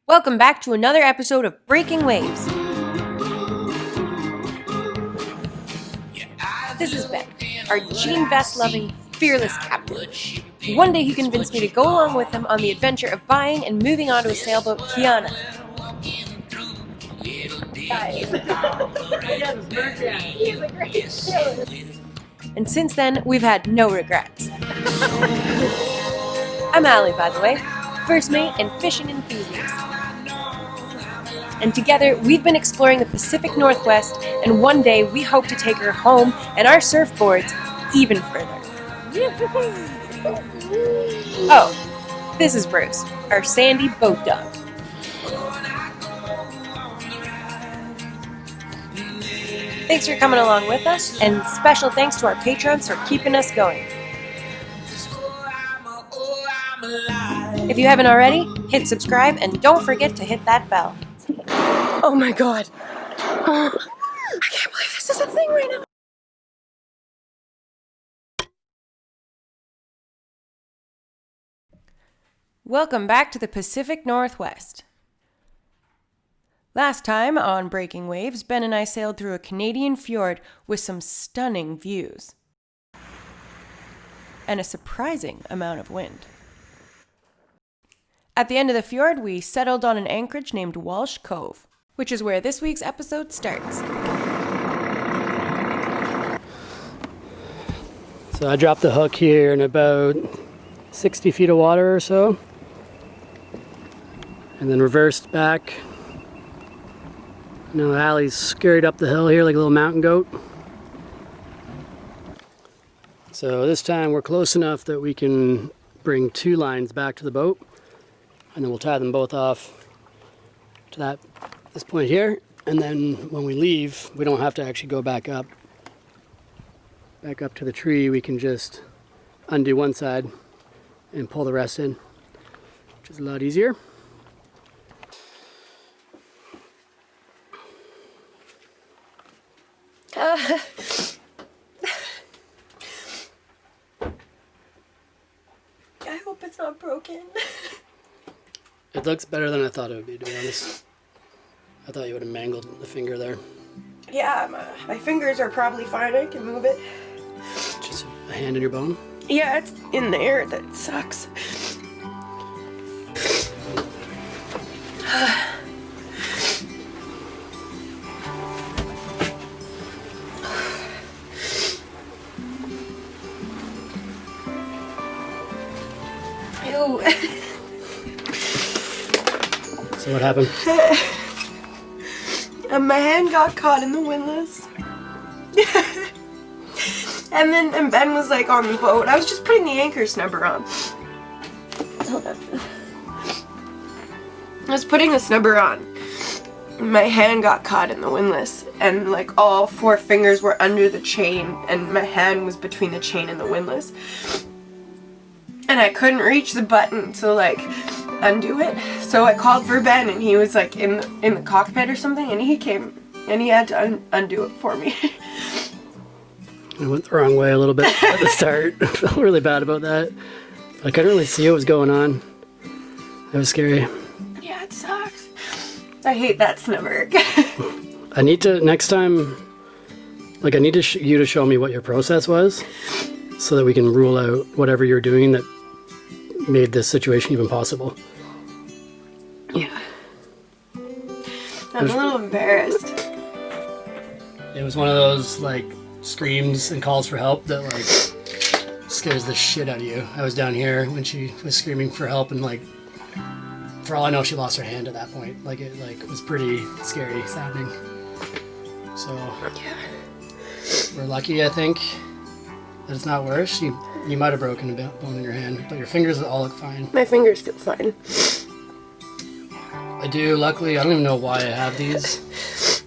Welcome back to another episode of Breaking Waves. This is Ben, our jean vest loving, fearless captain. One day he convinced me to go along with him on the adventure of buying and moving onto a sailboat, Kiana. And since then, we've had no regrets. I'm Alie, by the way, first mate and fishing enthusiast. And together, we've been exploring the Pacific Northwest, and one day we hope to take her home and our surfboards even further. Oh, this is Bruce, our sandy boat dog. Thanks for coming along with us, and special thanks to our patrons for keeping us going. If you haven't already, hit subscribe and don't forget to hit that bell. Oh my god. I can't believe this is a thing right now. Welcome back to the Pacific Northwest. Last time on Breaking Waves, Ben and I sailed through a Canadian fjord with some stunning views. And a surprising amount of wind. At the end of the fjord, we settled on an anchorage named Walsh Cove, which is where this week's episode starts. So I dropped the hook here in about 60 feet of water or so, and then reversed back. Now Allie's scurried up the hill here like a little mountain goat. So this time we're close enough that we can bring two lines back to the boat, and then we'll tie them both off to this point here, and then when we leave, we don't have to actually go back up to the tree. We can just undo one side and pull the rest in, which is a lot easier. I hope it's not broken. It looks better than I thought it would be, to be honest. I thought you would have mangled the finger there. Yeah, my fingers are probably fine. I can move it. Just a hand in your bone? Yeah, it's in there. That sucks. Ew. So what happened? My hand got caught in the windlass. and Ben was like on the boat. I was just putting the anchor snubber on. Hold on. I was putting the snubber on. My hand got caught in the windlass, and like all four fingers were under the chain, and my hand was between the chain and the windlass. And I couldn't reach the button to like undo it, so I called for Ben, and he was like in the cockpit or something, and he came and he had to undo it for me. I went the wrong way a little bit at the start. I felt really bad about that. I couldn't really see what was going on. That was scary. Yeah, it sucks. I hate that snubber. I need to, next time, like I need you to show me what your process was so that we can rule out whatever you're doing that made this situation even possible. Yeah. I'm a little embarrassed. It was one of those like screams and calls for help that like scares the shit out of you. I was down here when she was screaming for help, and like for all I know she lost her hand at that point. Like it was pretty scary sounding. So Yeah. we're lucky, I think, that it's not worse. You might have broken a bone in your hand, but your fingers all look fine. My fingers feel fine. I do, luckily. I don't even know why I have these.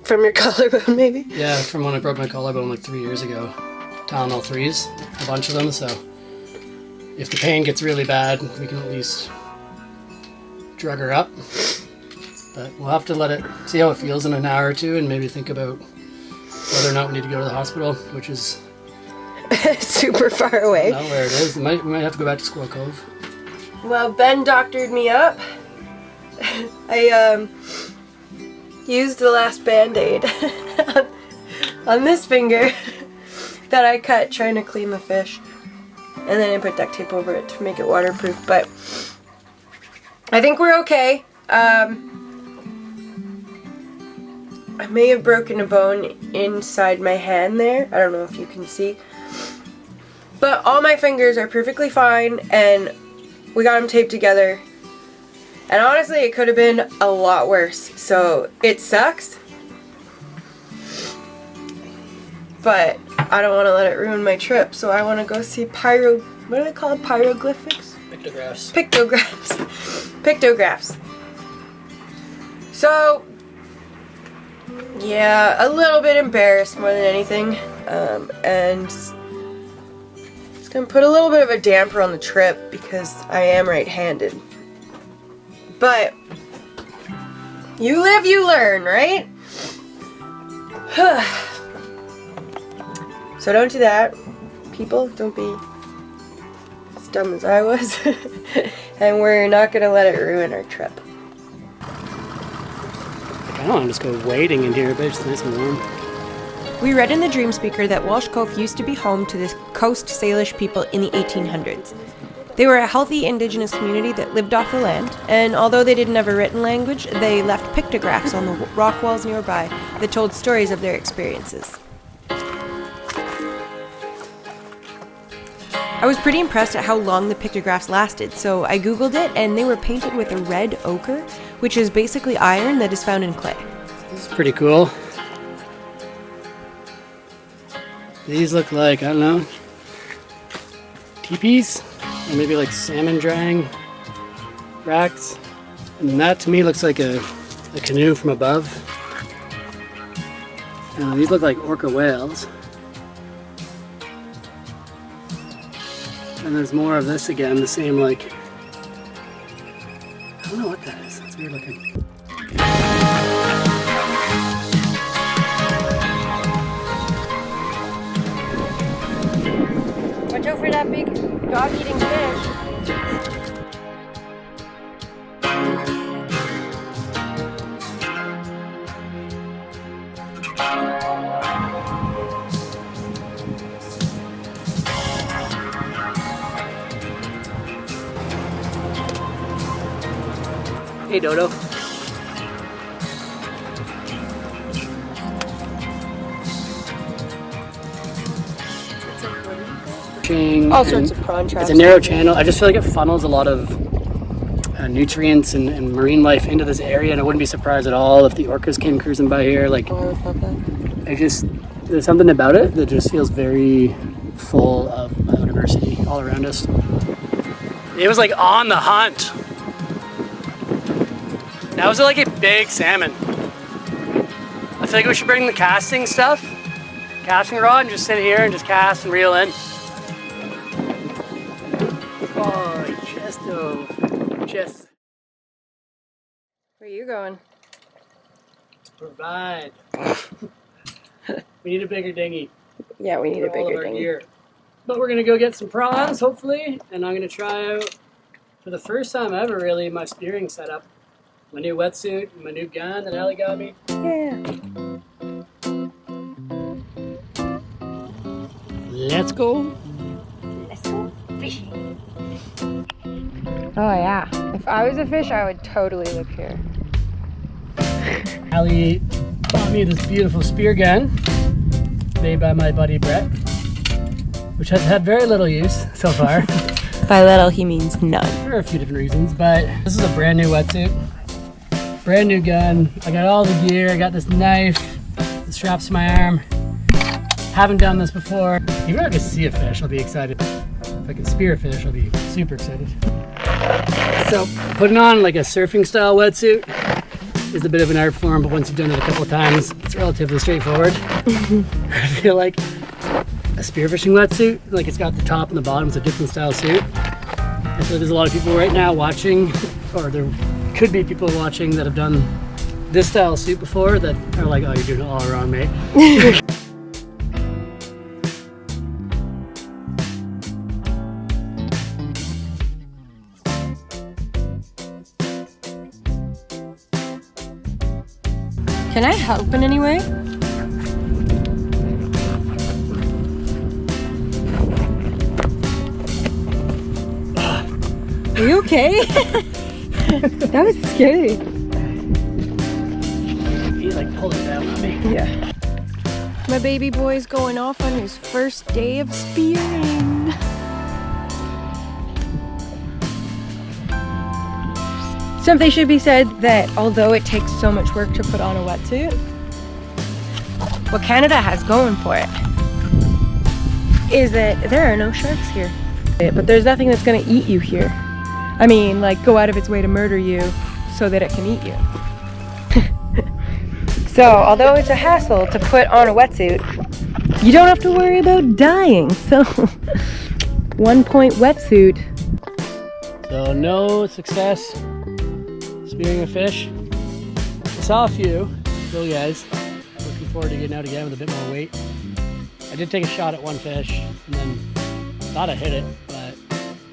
From your collarbone, maybe? Yeah, from when I broke my collarbone like 3 years ago. Tylenol 3s, a bunch of them, so if the pain gets really bad, we can at least drug her up. But we'll have to see how it feels in an hour or two, and maybe think about whether or not we need to go to the hospital, which is super far away. not where it is. We might have to go back to Walsh Cove. Well, Ben doctored me up. I used the last band-aid on this finger that I cut trying to clean the fish. And then I put duct tape over it to make it waterproof, but I think we're okay. I may have broken a bone inside my hand there. I don't know if you can see. But all my fingers are perfectly fine, and we got them taped together. And honestly, it could have been a lot worse. So it sucks. But I don't want to let it ruin my trip, so I want to go see what are they called? Pyroglyphics? Pictographs. Pictographs. So, yeah, a little bit embarrassed more than anything. And it's going to put a little bit of a damper on the trip because I am right-handed. But, you live, you learn, right? So don't do that. People, don't be as dumb as I was. And we're not going to let it ruin our trip. I don't want to just go wading in here, but it's nice and warm. We read in the Dream Speaker that Walsh Cove used to be home to the Coast Salish people in the 1800s. They were a healthy indigenous community that lived off the land, and although they didn't have a written language, they left pictographs on the rock walls nearby that told stories of their experiences. I was pretty impressed at how long the pictographs lasted, so I googled it, and they were painted with a red ochre, which is basically iron that is found in clay. This is pretty cool. These look like, I don't know, teepees? Or maybe like salmon drying racks. And that to me looks like a canoe from above. These look like orca whales. And there's more of this again, the same like, I don't know what that is, that's weird looking. Watch out for that big dog-eating fish. Hey Dodo. All sorts of prawn traps. It's a narrow channel. I just feel like it funnels a lot of nutrients and marine life into this area, and I wouldn't be surprised at all if the orcas came cruising by here. Like, Oh, I would love that. There's something about it that just feels very full of biodiversity all around us. It was like on the hunt. That was like a big salmon. I feel like we should bring the casting stuff, casting rod, and just sit here and just cast and reel in. Oh, chest. Where are you going? Provide. We need a bigger dinghy. Yeah, we need a for all of bigger our dinghy. gear. But we're gonna go get some prawns, hopefully, and I'm gonna try out, for the first time ever really, my spearing setup. My new wetsuit, my new gun that Alie got me. Yeah. Let's go. Let's go fishing. Oh yeah. If I was a fish, I would totally live here. Alie bought me this beautiful spear gun, made by my buddy Brett, which has had very little use so far. By little, he means none. For a few different reasons, but this is a brand new wetsuit, brand new gun. I got all the gear, I got this knife, the straps to my arm. Haven't done this before. Even if I can see a fish, I'll be excited. If I can spear a fish, I'll be super excited. So putting on like a surfing style wetsuit is a bit of an art form, but once you've done it a couple of times, it's relatively straightforward. I feel like a spearfishing wetsuit, like it's got the top and the bottom, it's a different style suit. I feel like there's a lot of people right now watching, or there could be people watching that have done this style suit before that are like, oh, you're doing it all wrong, mate. Can I help in any way? Are you okay? That was scary. He like pulled it down on me. Yeah. My baby boy's going off on his first day of spearing. Something should be said that although it takes so much work to put on a wetsuit, what Canada has going for it is that there are no sharks here. But there's nothing that's gonna eat you here. I mean, like, go out of its way to murder you so that it can eat you. So, although it's a hassle to put on a wetsuit, you don't have to worry about dying. So, 1 point wetsuit. So no success spearing a fish. I saw a few, little guys. Looking forward to getting out again with a bit more weight. I did take a shot at one fish and then thought I hit it, but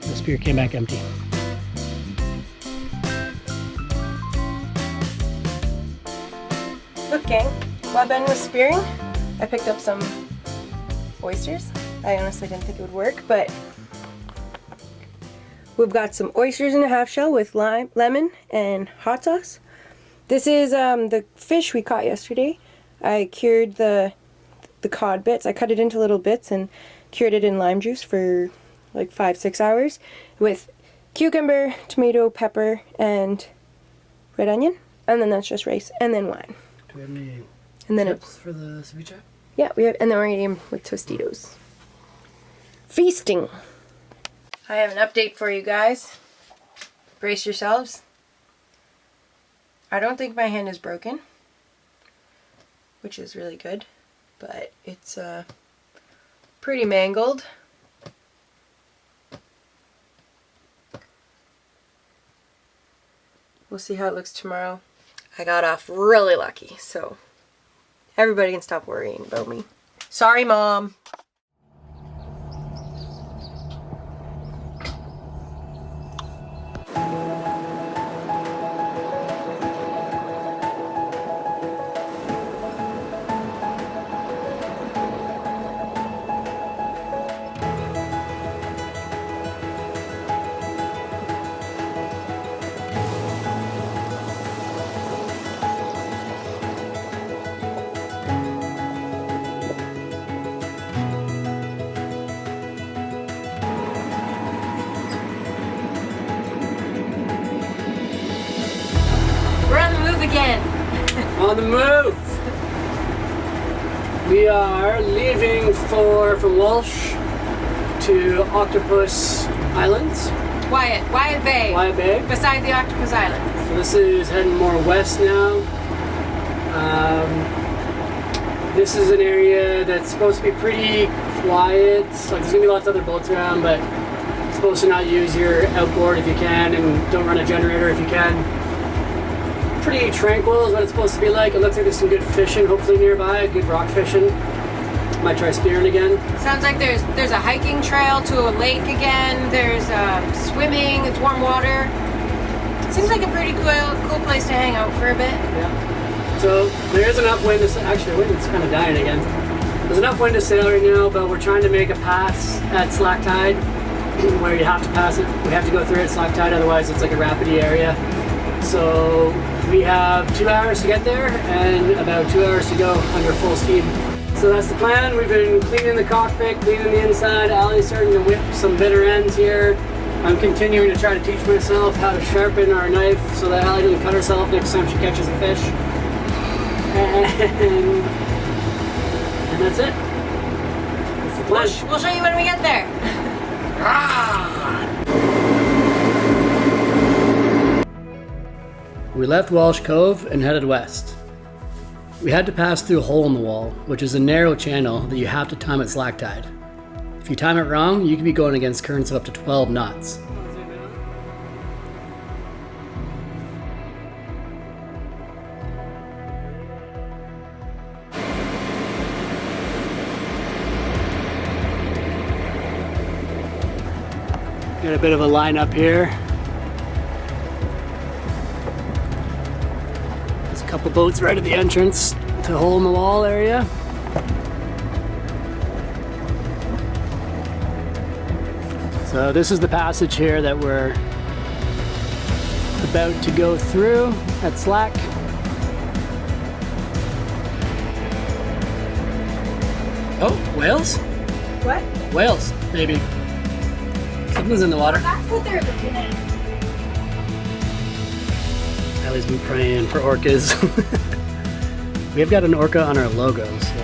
the spear came back empty. Look, gang, while Ben was spearing, I picked up some oysters. I honestly didn't think it would work, but we've got some oysters in a half shell with lime, lemon, and hot sauce. This is the fish we caught yesterday. I cured the cod bits. I cut it into little bits and cured it in lime juice for like 5-6 hours with cucumber, tomato, pepper, and red onion. And then that's just rice, and then wine. Do we have any And then tips for the ceviche? Yeah, we have, and then we're gonna eat them with Tostitos. Feasting. I have an update for you guys. Brace yourselves. I don't think my hand is broken, which is really good, but it's pretty mangled. We'll see how it looks tomorrow. I got off really lucky, so everybody can stop worrying about me. Sorry, Mom. Again. On the move! We are leaving from Walsh to Octopus Islands. Wyatt Bay. Wyatt Bay. Beside the Octopus Islands. So this is heading more west now. This is an area that's supposed to be pretty quiet. Like there's gonna be lots of other boats around, but you're supposed to not use your outboard if you can, and don't run a generator if you can. Pretty tranquil is what it's supposed to be like. It looks like there's some good fishing hopefully nearby, good rock fishing. Might try spearing again. Sounds like there's a hiking trail to a lake again. There's swimming, it's warm water. Seems like a pretty cool place to hang out for a bit. Yeah. So there is enough wind to actually the wind is kind of dying again. There's enough wind to sail right now, but we're trying to make a pass at slack tide where you have to pass it. We have to go through it at slack tide, otherwise it's like a rapidy area. So we have 2 hours to get there and about 2 hours to go under full steam. So that's the plan. We've been cleaning the cockpit, cleaning the inside. Alie's starting to whip some bitter ends here. I'm continuing to try to teach myself how to sharpen our knife so that Alie doesn't cut herself next time she catches a fish. And that's it. That's the plan. We'll show you when we get there. We left Walsh Cove and headed west. We had to pass through a hole in the wall, which is a narrow channel that you have to time at slack tide. If you time it wrong, you could be going against currents of up to 12 knots. Got a bit of a line up here. Couple boats right at the entrance to Hole in the Wall area. So this is the passage here that we're about to go through at Slack. Oh, whales? What? Whales, maybe. Something's in the water. That's what they're looking at. Allie's been praying for orcas. We've got an orca on our logo, so...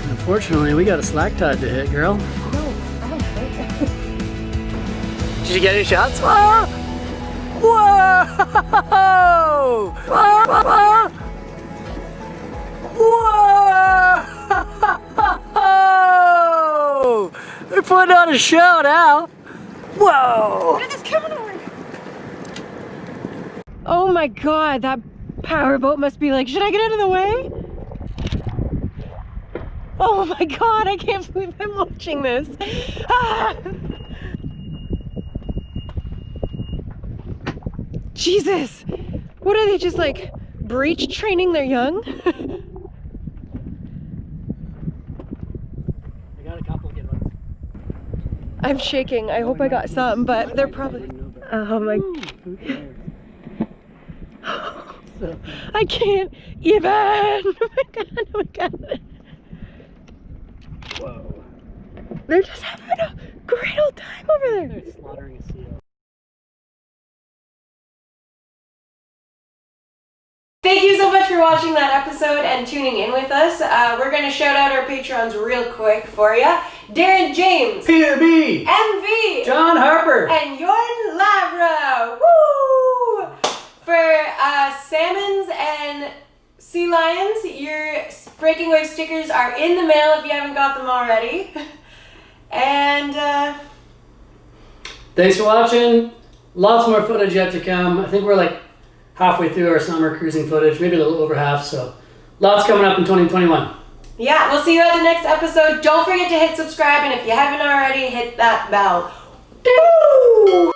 Unfortunately, we got a slack tide to hit, girl. No, I don't think. Did you get any shots? Whoa! Whoa! Whoa! Whoa! They're putting on a show now. Whoa! Look at this camera. Oh my god, that powerboat must be like, should I get out of the way? Oh my god, I can't believe I'm watching this. Ah! Jesus! What are they, just like breech training their young? I got a couple good ones. I'm shaking. I hope I got some, but they're probably... Oh my... I can't even! Oh my god, oh my god. Whoa. They're just having a great old time over there. They're slaughtering a seal. Thank you so much for watching that episode and tuning in with us. We're going to shout out our patrons real quick for you. Darren James, Peter B, MV, John Harper, and Jorn Lavra. Woo! For salmons and sea lions, your Breaking Wave stickers are in the mail if you haven't got them already. And thanks for watching. Lots more footage yet to come. I think we're like halfway through our summer cruising footage, maybe a little over half, so lots coming up in 2021. yeah, we'll see you at the next episode. Don't forget to hit subscribe, and if you haven't already, hit that bell. Woo!